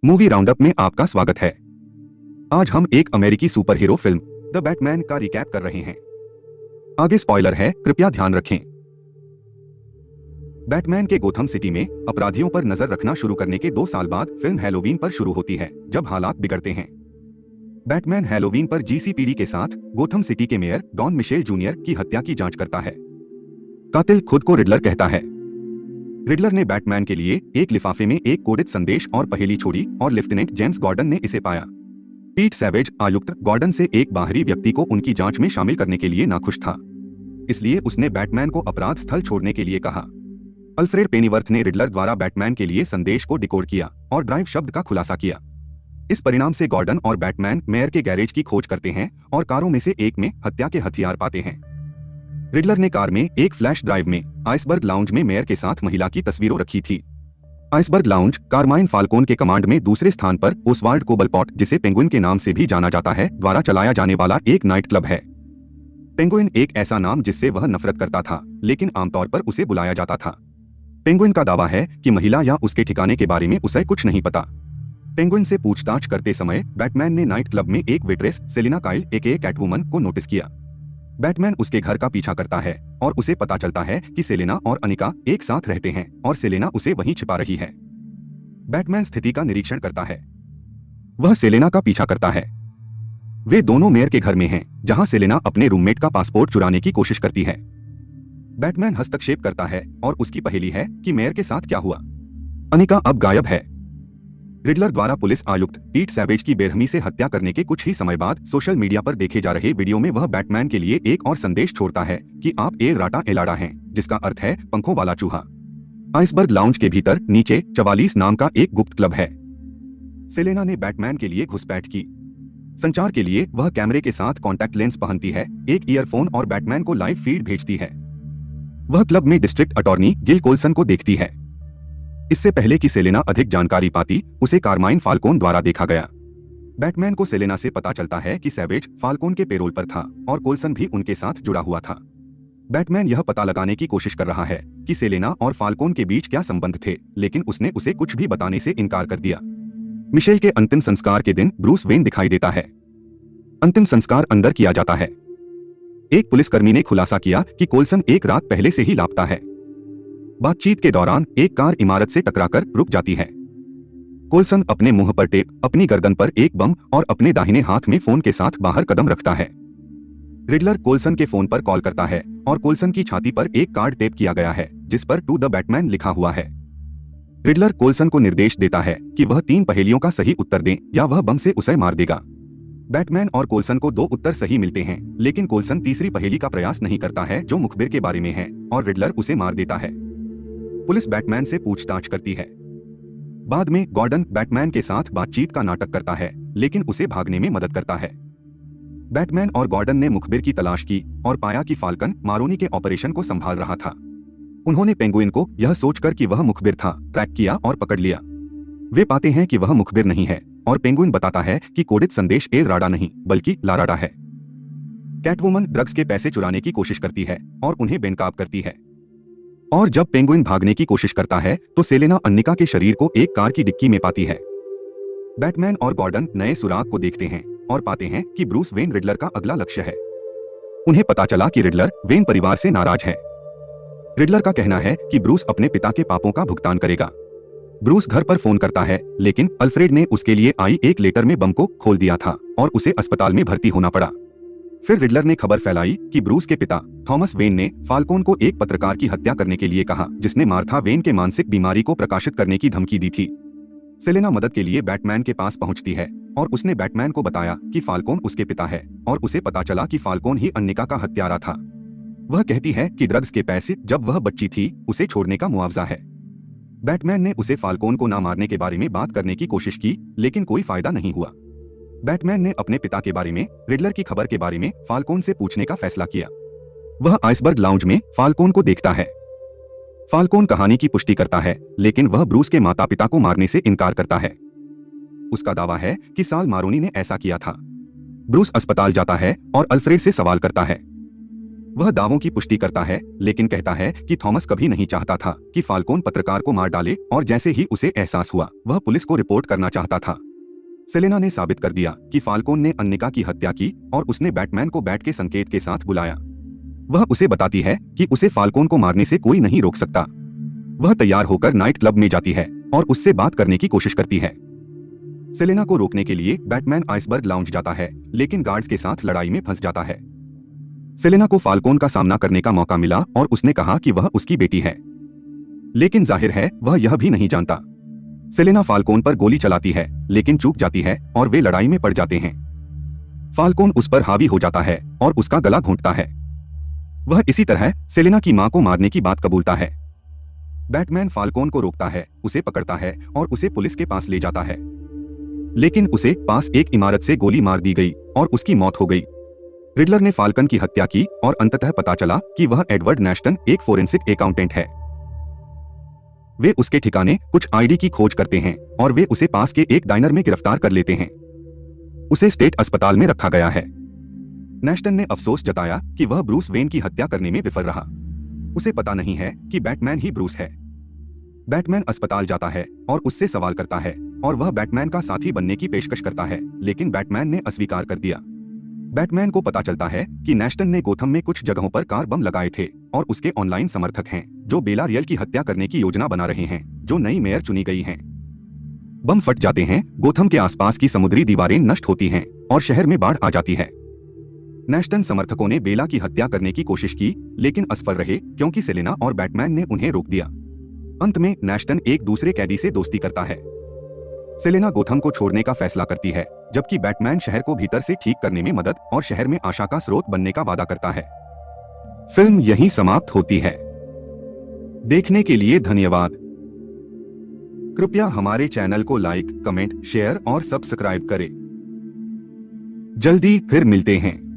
Movie roundup में आपका स्वागत है। आज हम एक अमेरिकी super hero film the Batman का रिकैप कर रहे हैं। आगे स्पॉइलर है, कृपया ध्यान रखें। बैटमैन के गोथम सिटी में अपराधियों पर नजर रखना शुरू करने के 2 साल बाद फिल्म हैलोवीन पर शुरू होती है, जब हालात बिगड़ते हैं। बैटमैन हैलोवीन पर जीसीपीडी के साथ गोथम सिटी के मेयर डॉन मिशेल जूनियर की हत्या की जांच करता है। कातिल खुद को रिडलर कहता है। रिडलर ने बैटमैन के लिए एक लिफाफे में एक कोडित संदेश और पहेली छोड़ी और लेफ्टिनेंट जेम्स गॉर्डन ने इसे पाया। पीट सैवेज आयुक्त गॉर्डन से एक बाहरी व्यक्ति को उनकी जांच में शामिल करने के लिए नाखुश था, इसलिए उसने बैटमैन को अपराध स्थल छोड़ने के लिए कहा। अल्फ्रेड पेनीवर्थ ने रिडलर द्वारा बैटमैन के लिए संदेश को डिकोड किया और ड्राइव शब्द का खुलासा किया। इस परिणाम से गॉर्डन और बैटमैन मेयर के गैरेज की खोज करते हैं और कारों में से एक में हत्या के हथियार पाते हैं। रिडलर ने कार में एक फ्लैश ड्राइव में आइसबर्ग लाउंज में मेयर के साथ महिला की तस्वीरों रखी थी। आइसबर्ग लाउंज कारमाइन फाल्कोन के कमांड में दूसरे स्थान पर ओसवाल्ड कोबलपॉट, जिसे पेंगुइन के नाम से भी जाना जाता है, द्वारा चलाया जाने वाला एक नाइट क्लब है। पेंगुइन एक ऐसा नाम जिससे वह नफरत करता था, लेकिन आमतौर पर उसे बुलाया जाता था। पेंगुइन का दावा है कि महिला या उसके ठिकाने के बारे में उसे कुछ नहीं पता। पेंगुइन से पूछताछ करते समय बैटमैन ने नाइट क्लब में एक वेट्रेस सेलिना काइल एके कैटवुमन को नोटिस किया। बैटमैन उसके घर का पीछा करता है और उसे पता चलता है कि सेलेना और अनिका एक साथ रहते हैं और सेलेना उसे वहीं छिपा रही है। बैटमैन स्थिति का निरीक्षण करता है। वह सेलेना का पीछा करता है। वे दोनों मेयर के घर में हैं, जहां सेलेना अपने रूममेट का पासपोर्ट चुराने की कोशिश करती है। बैटमैन हस्तक्षेप करता है और उसकी पहेली है कि मेयर के साथ क्या हुआ। अनिका अब गायब है। रिडलर द्वारा पुलिस आयुक्त पीट सैवेज की बेरहमी से हत्या करने के कुछ ही समय बाद सोशल मीडिया पर देखे जा रहे वीडियो में वह बैटमैन के लिए एक और संदेश छोड़ता है कि आप ए राटा एलाडा हैं, जिसका अर्थ है पंखों वाला चूहा। आइसबर्ग लाउंज के भीतर नीचे 44 नाम का एक गुप्त क्लब है। सेलेना ने बैटमैन के लिए घुसपैठ की। संचार के लिए वह कैमरे के साथ कॉन्टैक्ट लेंस पहनती है, एक ईयरफोन और बैटमैन को लाइव फीड भेजती है। वह क्लब में डिस्ट्रिक्ट अटॉर्नी गिल कोल्सन को देखती है। इससे पहले कि सेलेना अधिक जानकारी पाती, उसे कारमाइन फाल्कोन द्वारा देखा गया। बैटमैन को सेलेना से पता चलता है कि सैवेज फाल्कोन के पेरोल पर था और कोल्सन भी उनके साथ जुड़ा हुआ था। बैटमैन यह पता लगाने की कोशिश कर रहा है कि सेलेना और फाल्कोन के बीच क्या संबंध थे, लेकिन उसने उसे कुछ भी बताने से इनकार कर दिया। मिशेल के अंतिम संस्कार के दिन ब्रूस वेन दिखाई देता है। अंतिम संस्कार अंदर किया जाता है। एक पुलिसकर्मी ने खुलासा किया कि कोल्सन एक रात पहले से ही लापता है। बातचीत के दौरान एक कार इमारत से टकराकर रुक जाती है। कोल्सन अपने मुंह पर टेप, अपनी गर्दन पर एक बम और अपने दाहिने हाथ में फोन के साथ बाहर कदम रखता है। रिडलर कोल्सन के फोन पर कॉल करता है और कोल्सन की छाती पर एक कार्ड टेप किया गया है, जिस पर टू द बैटमैन लिखा हुआ है। रिडलर कोल्सन को निर्देश देता है कि वह 3 पहेलियों का सही उत्तर दें या वह बम से उसे मार देगा। बैटमैन और कोल्सन को 2 उत्तर सही मिलते हैं, लेकिन कोल्सन तीसरी पहेली का प्रयास नहीं करता है, जो मुखबिर के बारे में है, और रिडलर उसे मार देता है। पुलिस बैटमैन से पूछताछ करती है। बाद में गॉर्डन बैटमैन के साथ बातचीत का नाटक करता है, लेकिन उसे भागने में मदद करता है। बैटमैन और गॉर्डन ने मुखबिर की तलाश की और पाया कि फाल्कन मारोनी के ऑपरेशन को संभाल रहा था। उन्होंने पेंगुइन को यह सोचकर कि वह मुखबिर था, ट्रैक किया और पकड़ लिया। वे पाते हैं कि वह मुखबिर नहीं है और पेंगुइन बताता है कि कोडित संदेश एल राडा नहीं बल्कि लाराडा है। कैटवुमन ड्रग्स के पैसे चुराने की कोशिश करती है और उन्हें बेनकाब करती है। और जब पेंगुइन भागने की कोशिश करता है तो सेलेना अन्निका के शरीर को एक कार की डिक्की में पाती है। बैटमैन और गॉर्डन नए सुराग को देखते हैं और पाते हैं कि ब्रूस वेन रिडलर का अगला लक्ष्य है। उन्हें पता चला कि रिडलर वेन परिवार से नाराज है। रिडलर का कहना है कि ब्रूस अपने पिता के पापों का भुगतान करेगा। ब्रूस घर पर फोन करता है, लेकिन अल्फ्रेड ने उसके लिए आई एक लेटर में बम को खोल दिया था और उसे अस्पताल में भर्ती होना पड़ा। फिर रिडलर ने खबर फैलाई कि ब्रूस के पिता थॉमस वेन ने फाल्कोन को एक पत्रकार की हत्या करने के लिए कहा, जिसने मार्था वेन के मानसिक बीमारी को प्रकाशित करने की धमकी दी थी। सेलेना मदद के लिए बैटमैन के पास पहुंचती है और उसने बैटमैन को बताया कि फाल्कोन उसके पिता है और उसे पता चला कि फाल्कोन ही अन्निका का हत्यारा था। वह कहती है कि ड्रग्स के पैसे जब वह बच्ची थी उसे छोड़ने का मुआवजा है। बैटमैन ने उसे फाल्कोन को ना मारने के बारे में बात करने की कोशिश की, लेकिन कोई फायदा नहीं हुआ। बैटमैन ने अपने पिता के बारे में, रिडलर की खबर के बारे में फाल्कोन से पूछने का फैसला किया। वह आइसबर्ग लाउंज में फाल्कोन को देखता है। फाल्कोन कहानी की पुष्टि करता है, लेकिन वह ब्रूस के माता पिता को मारने से इनकार करता है। उसका दावा है कि साल मारोनी ने ऐसा किया था। ब्रूस अस्पताल जाता है और अल्फ्रेड से सवाल करता है। वह दावों की पुष्टि करता है, लेकिन कहता है कि थॉमस कभी नहीं चाहता था कि फाल्कोन पत्रकार को मार डाले, और जैसे ही उसे एहसास हुआ वह पुलिस को रिपोर्ट करना चाहता था। सेलेना ने साबित कर दिया कि फाल्कोन ने अन्निका की हत्या की और उसने बैटमैन को बैट के संकेत के साथ बुलाया। वह उसे बताती है कि उसे फाल्कोन को मारने से कोई नहीं रोक सकता। वह तैयार होकर नाइट क्लब में जाती है और उससे बात करने की कोशिश करती है। सेलेना को रोकने के लिए बैटमैन आइसबर्ग लाउंज जाता है, लेकिन गार्ड्स के साथ लड़ाई में फंस जाता है। सेलेना को फाल्कोन का सामना करने का मौका मिला और उसने कहा कि वह उसकी बेटी है, लेकिन जाहिर है वह यह भी नहीं जानता। सेलेना फाल्कोन पर गोली चलाती है, लेकिन चूक जाती है और वे लड़ाई में पड़ जाते हैं। फाल्कोन उस पर हावी हो जाता है और उसका गला घोंटता है। वह इसी तरह सेलेना की मां को मारने की बात कबूलता है। बैटमैन फाल्कोन को रोकता है, उसे पकड़ता है और उसे पुलिस के पास ले जाता है, लेकिन उसे पास एक इमारत से गोली मार दी गई और उसकी मौत हो गई। रिडलर ने फाल्कन की हत्या की और अंततः पता चला कि वह एडवर्ड नैश्टन एक फोरेंसिक अकाउंटेंट है। वे उसके ठिकाने कुछ आईडी की खोज करते हैं और वे उसे पास के एक डाइनर में गिरफ्तार कर लेते हैं। उसे स्टेट अस्पताल में रखा गया है। नैश्टन ने अफसोस जताया कि वह ब्रूस वेन की हत्या करने में विफल रहा। उसे पता नहीं है कि बैटमैन ही ब्रूस है। बैटमैन अस्पताल जाता है और उससे सवाल करता है और वह बैटमैन का साथी बनने की पेशकश करता है, लेकिन बैटमैन ने अस्वीकार कर दिया। बैटमैन को पता चलता है कि नैश्टन ने गोथम में कुछ जगहों पर कार बम लगाए थे और उसके ऑनलाइन समर्थक हैं जो बेला रियल की हत्या करने की योजना बना रहे हैं, जो नई मेयर चुनी गई हैं। बम फट जाते हैं, गोथम के आसपास की समुद्री दीवारें नष्ट होती हैं और शहर में बाढ़ आ जाती है। नैश्टन समर्थकों ने बेला की हत्या करने की कोशिश की, लेकिन असफल रहे क्योंकि सेलेना और बैटमैन ने उन्हें रोक दिया। अंत में नैश्टन एक दूसरे कैदी से दोस्ती करता है। सेलेना गोथम को छोड़ने का फैसला करती है, जबकि बैटमैन शहर को भीतर से ठीक करने में मदद और शहर में आशा का स्रोत बनने का वादा करता है। फिल्म यहीं समाप्त होती है। देखने के लिए धन्यवाद। कृपया हमारे चैनल को लाइक, कमेंट, शेयर और सब्सक्राइब करें। जल्दी फिर मिलते हैं।